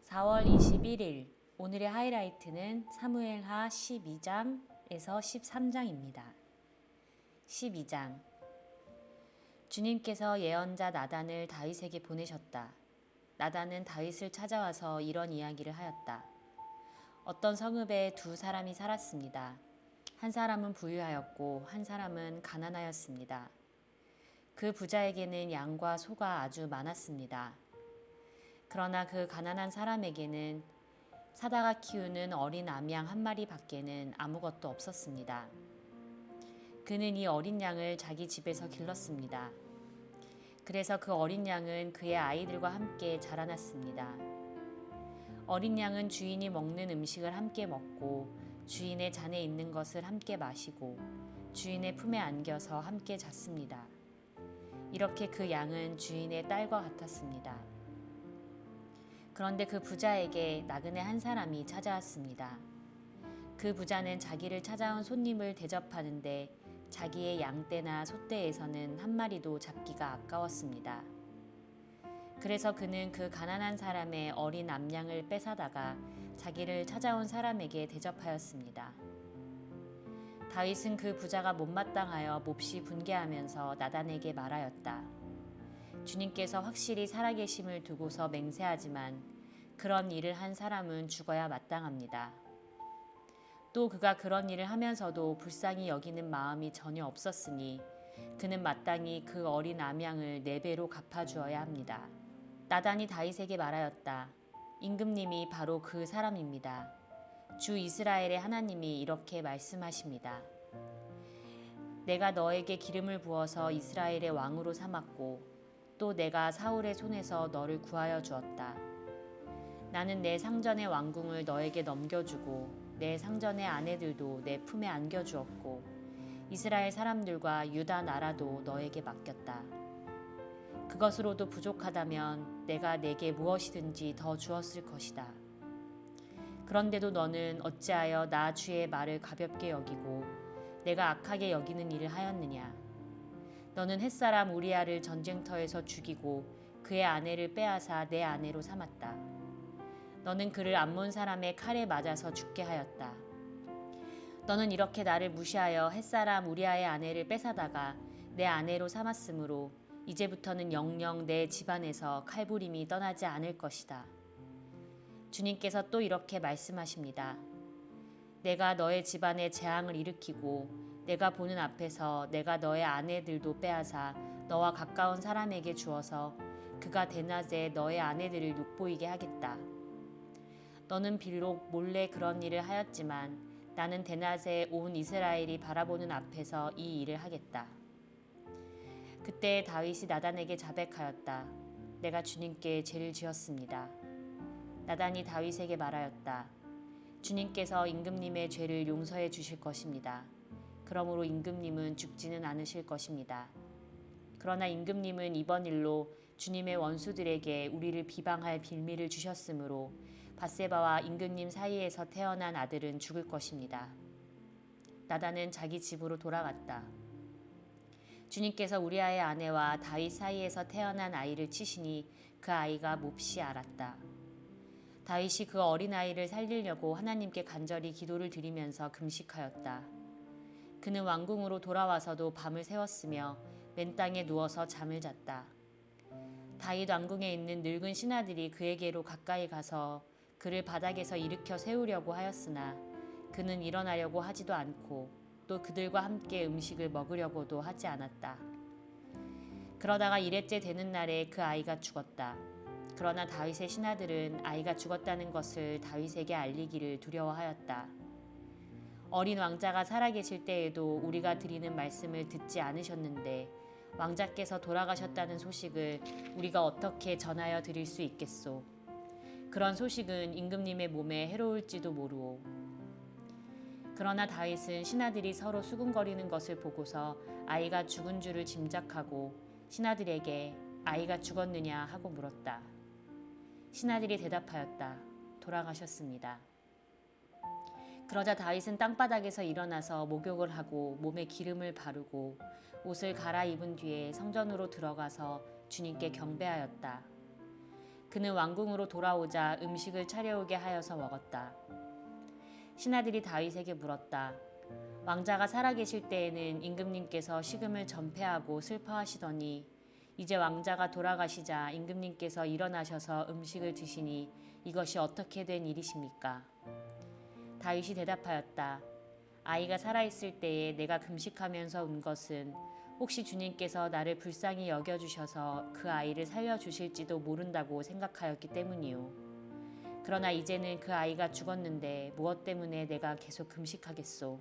4월 21일 오늘의 하이라이트는 사무엘하 12장에서 13장입니다. 12장 주님께서 예언자 나단을 다윗에게 보내셨다. 나단은 다윗을 찾아와서 이런 이야기를 하였다. 어떤 성읍에 두 사람이 살았습니다. 한 사람은 부유하였고 한 사람은 가난하였습니다. 그 부자에게는 양과 소가 아주 많았습니다. 그러나 그 가난한 사람에게는 사다가 키우는 어린 암양 한 마리 밖에는 아무것도 없었습니다. 그는 이 어린 양을 자기 집에서 길렀습니다. 그래서 그 어린 양은 그의 아이들과 함께 자라났습니다. 어린 양은 주인이 먹는 음식을 함께 먹고 주인의 잔에 있는 것을 함께 마시고 주인의 품에 안겨서 함께 잤습니다. 이렇게 그 양은 주인의 딸과 같았습니다. 그런데 그 부자에게 나그네 한 사람이 찾아왔습니다. 그 부자는 자기를 찾아온 손님을 대접하는데 자기의 양떼나 소떼에서는 한 마리도 잡기가 아까웠습니다. 그래서 그는 그 가난한 사람의 어린 암양을 뺏어다가 자기를 찾아온 사람에게 대접하였습니다. 다윗은 그 부자가 못마땅하여 몹시 분개하면서 나단에게 말하였다. 주님께서 확실히 살아계심을 두고서 맹세하지만 그런 일을 한 사람은 죽어야 마땅합니다. 또 그가 그런 일을 하면서도 불쌍히 여기는 마음이 전혀 없었으니 그는 마땅히 그 어린 암양을 4배로 갚아주어야 합니다. 나단이 다윗에게 말하였다. 임금님이 바로 그 사람입니다. 주 이스라엘의 하나님이 이렇게 말씀하십니다. 내가 너에게 기름을 부어서 이스라엘의 왕으로 삼았고 또 내가 사울의 손에서 너를 구하여 주었다. 나는 내 상전의 왕궁을 너에게 넘겨주고 내 상전의 아내들도 내 품에 안겨주었고 이스라엘 사람들과 유다 나라도 너에게 맡겼다. 그것으로도 부족하다면 내가 내게 무엇이든지 더 주었을 것이다. 그런데도 너는 어찌하여 나 주의 말을 가볍게 여기고 내가 악하게 여기는 일을 하였느냐. 너는 햇사람 우리아를 전쟁터에서 죽이고 그의 아내를 빼앗아 내 아내로 삼았다. 너는 그를 암몬 사람의 칼에 맞아서 죽게 하였다. 너는 이렇게 나를 무시하여 햇사람 우리아의 아내를 뺏어다가 내 아내로 삼았으므로 이제부터는 영영 내 집안에서 칼부림이 떠나지 않을 것이다. 주님께서 또 이렇게 말씀하십니다. 내가 너의 집안에 재앙을 일으키고 내가 보는 앞에서 내가 너의 아내들도 빼앗아 너와 가까운 사람에게 주어서 그가 대낮에 너의 아내들을 욕보이게 하겠다. 너는 비록 몰래 그런 일을 하였지만 나는 대낮에 온 이스라엘이 바라보는 앞에서 이 일을 하겠다. 그때 다윗이 나단에게 자백하였다. 내가 주님께 죄를 지었습니다. 나단이 다윗에게 말하였다. 주님께서 임금님의 죄를 용서해 주실 것입니다. 그러므로 임금님은 죽지는 않으실 것입니다. 그러나 임금님은 이번 일로 주님의 원수들에게 우리를 비방할 빌미를 주셨으므로 밧세바와 임금님 사이에서 태어난 아들은 죽을 것입니다. 나단은 자기 집으로 돌아갔다. 주님께서 우리아의 아내와 다윗 사이에서 태어난 아이를 치시니 그 아이가 몹시 앓았다. 다윗이 그 어린아이를 살리려고 하나님께 간절히 기도를 드리면서 금식하였다. 그는 왕궁으로 돌아와서도 밤을 새웠으며 맨 땅에 누워서 잠을 잤다. 다윗 왕궁에 있는 늙은 신하들이 그에게로 가까이 가서 그를 바닥에서 일으켜 세우려고 하였으나 그는 일어나려고 하지도 않고 또 그들과 함께 음식을 먹으려고도 하지 않았다. 그러다가 이레째 되는 날에 그 아이가 죽었다. 그러나 다윗의 신하들은 아이가 죽었다는 것을 다윗에게 알리기를 두려워하였다. 어린 왕자가 살아계실 때에도 우리가 드리는 말씀을 듣지 않으셨는데 왕자께서 돌아가셨다는 소식을 우리가 어떻게 전하여 드릴 수 있겠소. 그런 소식은 임금님의 몸에 해로울지도 모르오. 그러나 다윗은 신하들이 서로 수군거리는 것을 보고서 아이가 죽은 줄을 짐작하고 신하들에게 아이가 죽었느냐 하고 물었다. 신하들이 대답하였다. 돌아가셨습니다. 그러자 다윗은 땅바닥에서 일어나서 목욕을 하고 몸에 기름을 바르고 옷을 갈아입은 뒤에 성전으로 들어가서 주님께 경배하였다. 그는 왕궁으로 돌아오자 음식을 차려오게 하여서 먹었다. 신하들이 다윗에게 물었다. 왕자가 살아계실 때에는 임금님께서 식음을 전폐하고 슬퍼하시더니 이제 왕자가 돌아가시자 임금님께서 일어나셔서 음식을 드시니 이것이 어떻게 된 일이십니까? 다윗이 대답하였다. 아이가 살아있을 때에 내가 금식하면서 운 것은 혹시 주님께서 나를 불쌍히 여겨주셔서 그 아이를 살려주실지도 모른다고 생각하였기 때문이요. 그러나 이제는 그 아이가 죽었는데 무엇 때문에 내가 계속 금식하겠소?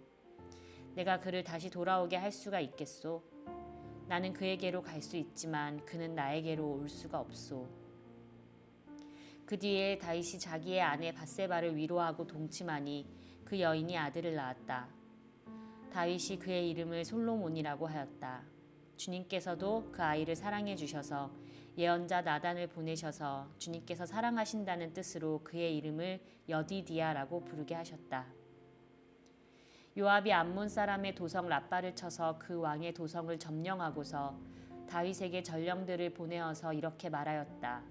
내가 그를 다시 돌아오게 할 수가 있겠소? 나는 그에게로 갈 수 있지만 그는 나에게로 올 수가 없소. 그 뒤에 다윗이 자기의 아내 밧세바를 위로하고 동침하니 그 여인이 아들을 낳았다. 다윗이 그의 이름을 솔로몬이라고 하였다. 주님께서도 그 아이를 사랑해 주셔서 예언자 나단을 보내셔서 주님께서 사랑하신다는 뜻으로 그의 이름을 여디디아라고 부르게 하셨다. 요압이 암몬 사람의 도성 랍바를 쳐서 그 왕의 도성을 점령하고서 다윗에게 전령들을 보내어서 이렇게 말하였다.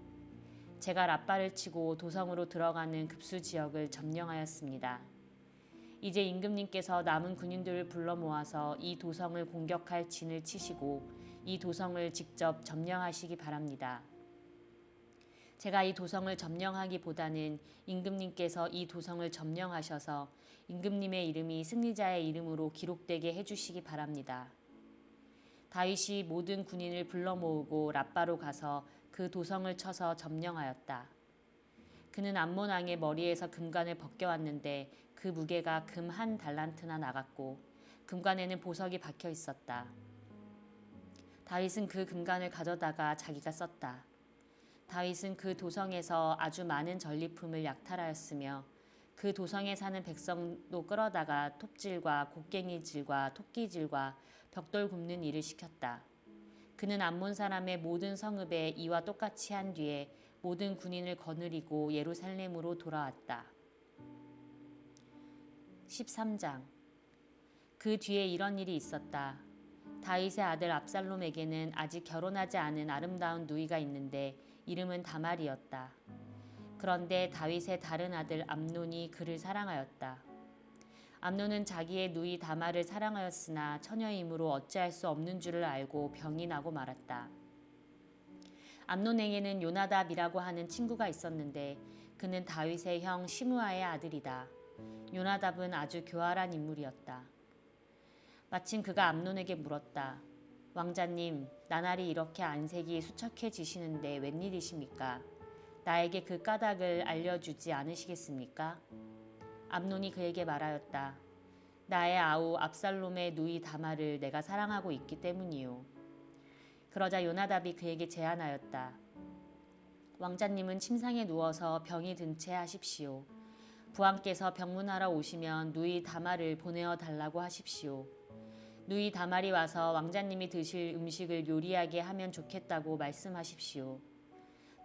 제가 랍바를 치고 도성으로 들어가는 급수 지역을 점령하였습니다. 이제 임금님께서 남은 군인들을 불러 모아서 이 도성을 공격할 진을 치시고 이 도성을 직접 점령하시기 바랍니다. 제가 이 도성을 점령하기보다는 임금님께서 이 도성을 점령하셔서 임금님의 이름이 승리자의 이름으로 기록되게 해주시기 바랍니다. 다윗이 모든 군인을 불러 모으고 랍바로 가서 그 도성을 쳐서 점령하였다. 그는 암몬 왕의 머리에서 금관을 벗겨왔는데 그 무게가 금 1달란트나 나갔고 금관에는 보석이 박혀 있었다. 다윗은 그 금관을 가져다가 자기가 썼다. 다윗은 그 도성에서 아주 많은 전리품을 약탈하였으며 그 도성에 사는 백성도 끌어다가 톱질과 곡괭이질과 토끼질과 벽돌 굽는 일을 시켰다. 그는 암몬 사람의 모든 성읍에 이와 똑같이 한 뒤에 모든 군인을 거느리고 예루살렘으로 돌아왔다. 13장. 그 뒤에 이런 일이 있었다. 다윗의 아들 압살롬에게는 아직 결혼하지 않은 아름다운 누이가 있는데 이름은 다말이었다. 그런데 다윗의 다른 아들 암논이 그를 사랑하였다. 암논은 자기의 누이 다말을 사랑하였으나 처녀이므로 어찌할 수 없는 줄을 알고 병이 나고 말았다. 암논에게는 요나답이라고 하는 친구가 있었는데 그는 다윗의 형 시므아의 아들이다. 요나답은 아주 교활한 인물이었다. 마침 그가 암논에게 물었다. 왕자님, 나날이 이렇게 안색이 수척해지시는데 웬일이십니까? 나에게 그 까닭을 알려주지 않으시겠습니까? 암논이 그에게 말하였다. 나의 아우 압살롬의 누이 다말을 내가 사랑하고 있기 때문이요. 그러자 요나답이 그에게 제안하였다. 왕자님은 침상에 누워서 병이 든 채 하십시오. 부왕께서 병문하러 오시면 누이 다말을 보내어 달라고 하십시오. 누이 다말이 와서 왕자님이 드실 음식을 요리하게 하면 좋겠다고 말씀하십시오.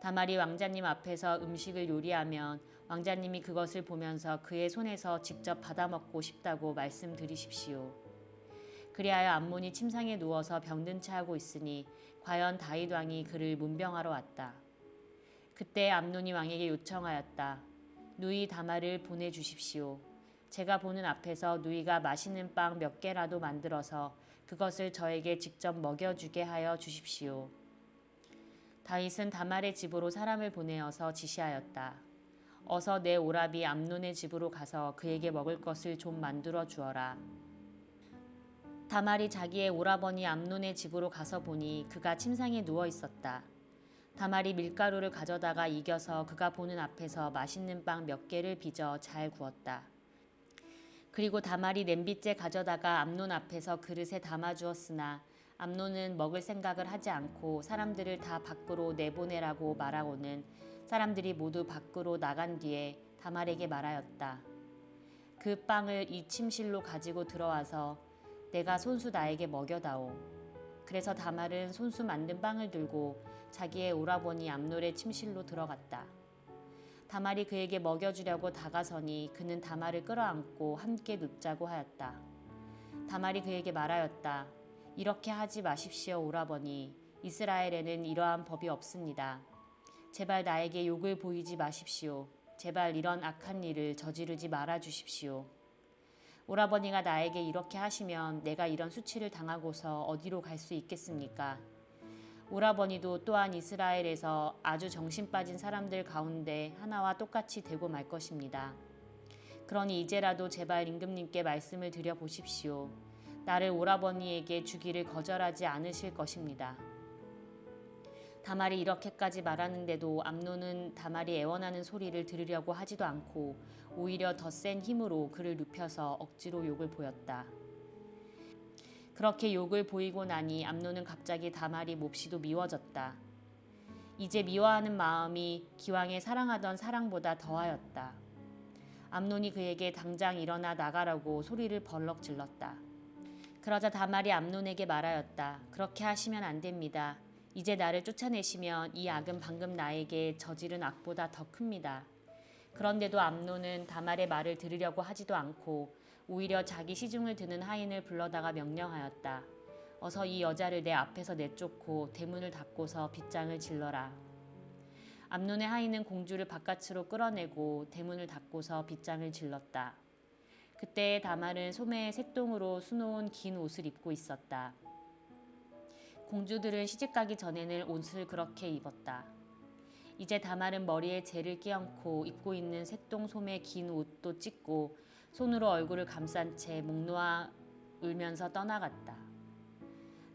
다말이 왕자님 앞에서 음식을 요리하면 왕자님이 그것을 보면서 그의 손에서 직접 받아먹고 싶다고 말씀드리십시오. 그리하여 암몬이 침상에 누워서 병든 채 하고 있으니 과연 다윗 왕이 그를 문병하러 왔다. 그때 암논이 왕에게 요청하였다. 누이 다말을 보내주십시오. 제가 보는 앞에서 누이가 맛있는 빵 몇 개라도 만들어서 그것을 저에게 직접 먹여주게 하여 주십시오. 다윗은 다말의 집으로 사람을 보내어서 지시하였다. 어서 내 오라비 암논의 집으로 가서 그에게 먹을 것을 좀 만들어 주어라. 다말이 자기의 오라버니 암논의 집으로 가서 보니 그가 침상에 누워 있었다. 다말이 밀가루를 가져다가 익혀서 그가 보는 앞에서 맛있는 빵 몇 개를 빚어 잘 구웠다. 그리고 다말이 냄비째 가져다가 암논 앞에서 그릇에 담아주었으나 암논은 먹을 생각을 하지 않고 사람들을 다 밖으로 내보내라고 말하고는 사람들이 모두 밖으로 나간 뒤에 다말에게 말하였다. 그 빵을 이 침실로 가지고 들어와서 내가 손수 나에게 먹여다오. 그래서 다말은 손수 만든 빵을 들고 자기의 오라버니 암논의 침실로 들어갔다. 다말이 그에게 먹여주려고 다가서니 그는 다말을 끌어안고 함께 눕자고 하였다. 다말이 그에게 말하였다. 이렇게 하지 마십시오, 오라버니. 이스라엘에는 이러한 법이 없습니다. 제발 나에게 욕을 보이지 마십시오. 제발 이런 악한 일을 저지르지 말아 주십시오. 오라버니가 나에게 이렇게 하시면 내가 이런 수치를 당하고서 어디로 갈 수 있겠습니까? 오라버니도 또한 이스라엘에서 아주 정신 빠진 사람들 가운데 하나와 똑같이 되고 말 것입니다. 그러니 이제라도 제발 임금님께 말씀을 드려 보십시오. 나를 오라버니에게 주기를 거절하지 않으실 것입니다. 다말이 이렇게까지 말하는데도 암논은 다말이 애원하는 소리를 들으려고 하지도 않고 오히려 더 센 힘으로 그를 눕혀서 억지로 욕을 보였다. 그렇게 욕을 보이고 나니 암논은 갑자기 다말이 몹시도 미워졌다. 이제 미워하는 마음이 기왕에 사랑하던 사랑보다 더하였다. 암논이 그에게 당장 일어나 나가라고 소리를 벌럭 질렀다. 그러자 다말이 암논에게 말하였다. 그렇게 하시면 안 됩니다. 이제 나를 쫓아내시면 이 악은 방금 나에게 저지른 악보다 더 큽니다. 그런데도 암논은 다말의 말을 들으려고 하지도 않고 오히려 자기 시중을 드는 하인을 불러다가 명령하였다. 어서 이 여자를 내 앞에서 내쫓고 대문을 닫고서 빗장을 질러라. 암논의 하인은 공주를 바깥으로 끌어내고 대문을 닫고서 빗장을 질렀다. 그때 다말은 소매에 새똥으로 수놓은 긴 옷을 입고 있었다. 공주들은 시집가기 전에는 옷을 그렇게 입었다. 이제 다말은 머리에 재를 끼얹고 입고 있는 새똥 소매 긴 옷도 찢고 손으로 얼굴을 감싼 채 목 놓아 울면서 떠나갔다.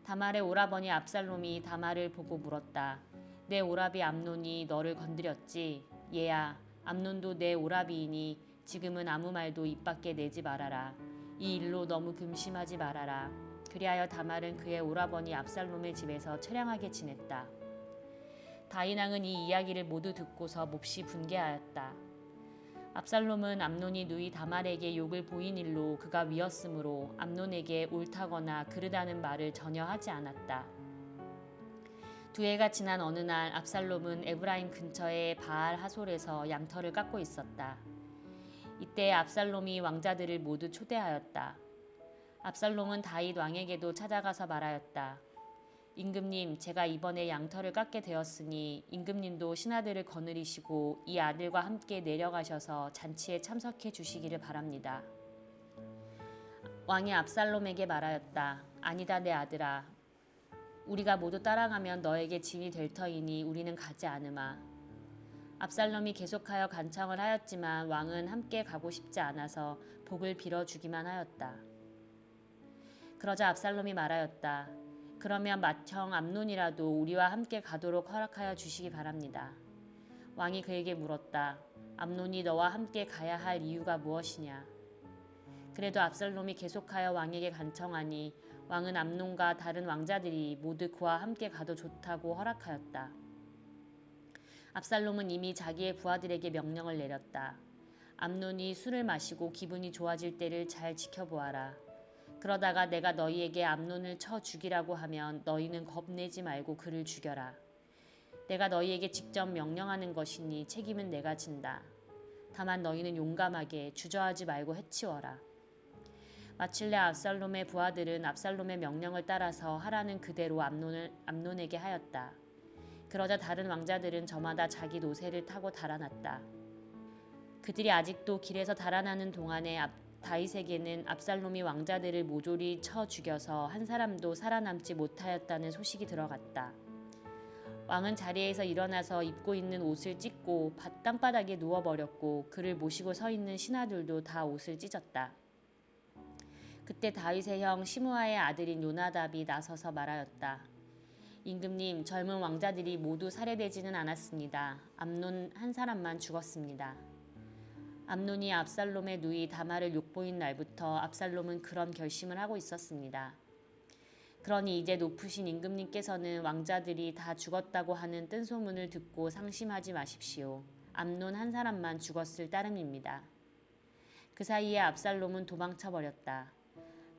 다말의 오라버니 압살롬이 다말을 보고 물었다. 내 오라비 암논이 너를 건드렸지? 얘야, 암논도 내 오라비이니 지금은 아무 말도 입 밖에 내지 말아라. 이 일로 너무 금심하지 말아라. 그리하여 다말은 그의 오라버니 압살롬의 집에서 처량하게 지냈다. 다윗왕은 이 이야기를 모두 듣고서 몹시 분개하였다. 압살롬은 암논이 누이 다말에게 욕을 보인 일로 그가 위었으므로 암논에게 옳다거나 그르다는 말을 전혀 하지 않았다. 두 해가 지난 어느 날 압살롬은 에브라임 근처의 바알 하솔에서 양털을 깎고 있었다. 이때 압살롬이 왕자들을 모두 초대하였다. 압살롬은 다윗 왕에게도 찾아가서 말하였다. 임금님, 제가 이번에 양털을 깎게 되었으니 임금님도 신하들을 거느리시고 이 아들과 함께 내려가셔서 잔치에 참석해 주시기를 바랍니다. 왕이 압살롬에게 말하였다. 아니다 내 아들아. 우리가 모두 따라가면 너에게 짐이 될 터이니 우리는 가지 않으마. 압살롬이 계속하여 간청을 하였지만 왕은 함께 가고 싶지 않아서 복을 빌어주기만 하였다. 그러자 압살롬이 말하였다. 그러면 맏형 암논이라도 우리와 함께 가도록 허락하여 주시기 바랍니다. 왕이 그에게 물었다. 암논이 너와 함께 가야 할 이유가 무엇이냐? 그래도 압살롬이 계속하여 왕에게 간청하니 왕은 암논과 다른 왕자들이 모두 그와 함께 가도 좋다고 허락하였다. 압살롬은 이미 자기의 부하들에게 명령을 내렸다. 암논이 술을 마시고 기분이 좋아질 때를 잘 지켜보아라. 그러다가 내가 너희에게 암논을 쳐 죽이라고 하면 너희는 겁내지 말고 그를 죽여라. 내가 너희에게 직접 명령하는 것이니 책임은 내가 진다. 다만 너희는 용감하게 주저하지 말고 해치워라. 마침내 압살롬의 부하들은 압살롬의 명령을 따라서 하라는 그대로 암논에게 하였다. 그러자 다른 왕자들은 저마다 자기 노새를 타고 달아났다. 그들이 아직도 길에서 달아나는 동안에 다윗에게는 압살롬이 왕자들을 모조리 쳐 죽여서 한 사람도 살아남지 못하였다는 소식이 들어갔다. 왕은 자리에서 일어나서 입고 있는 옷을 찢고 땅바닥에 누워버렸고 그를 모시고 서 있는 신하들도 다 옷을 찢었다. 그때 다윗의 형 시므아의 아들인 요나답이 나서서 말하였다. 임금님, 젊은 왕자들이 모두 살해되지는 않았습니다. 암논 한 사람만 죽었습니다. 암논이 압살롬의 누이 다말을 욕보인 날부터 압살롬은 그런 결심을 하고 있었습니다. 그러니 이제 높으신 임금님께서는 왕자들이 다 죽었다고 하는 뜬소문을 듣고 상심하지 마십시오. 암논 한 사람만 죽었을 따름입니다. 그 사이에 압살롬은 도망쳐 버렸다.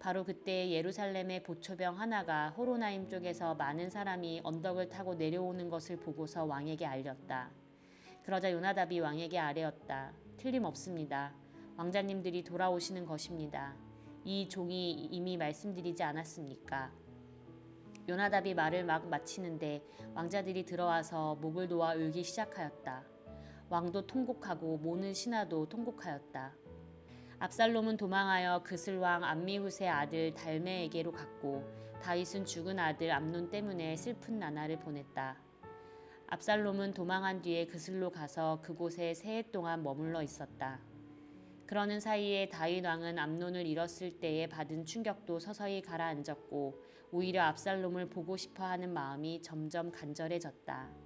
바로 그때 예루살렘의 보초병 하나가 호로나임 쪽에서 많은 사람이 언덕을 타고 내려오는 것을 보고서 왕에게 알렸다. 그러자 요나답이 왕에게 아뢰었다. 틀림없습니다. 왕자님들이 돌아오시는 것입니다. 이 종이 이미 말씀드리지 않았습니까? 요나답이 말을 막 마치는데 왕자들이 들어와서 목을 놓아 울기 시작하였다. 왕도 통곡하고 모든 신하도 통곡하였다. 압살롬은 도망하여 그슬왕 암미훗의 아들 달메에게로 갔고 다윗은 죽은 아들 암논 때문에 슬픈 나날을 보냈다. 압살롬은 도망한 뒤에 그슬로 가서 그곳에 세 해 동안 머물러 있었다. 그러는 사이에 다윗 왕은 암논을 잃었을 때에 받은 충격도 서서히 가라앉았고 오히려 압살롬을 보고 싶어 하는 마음이 점점 간절해졌다.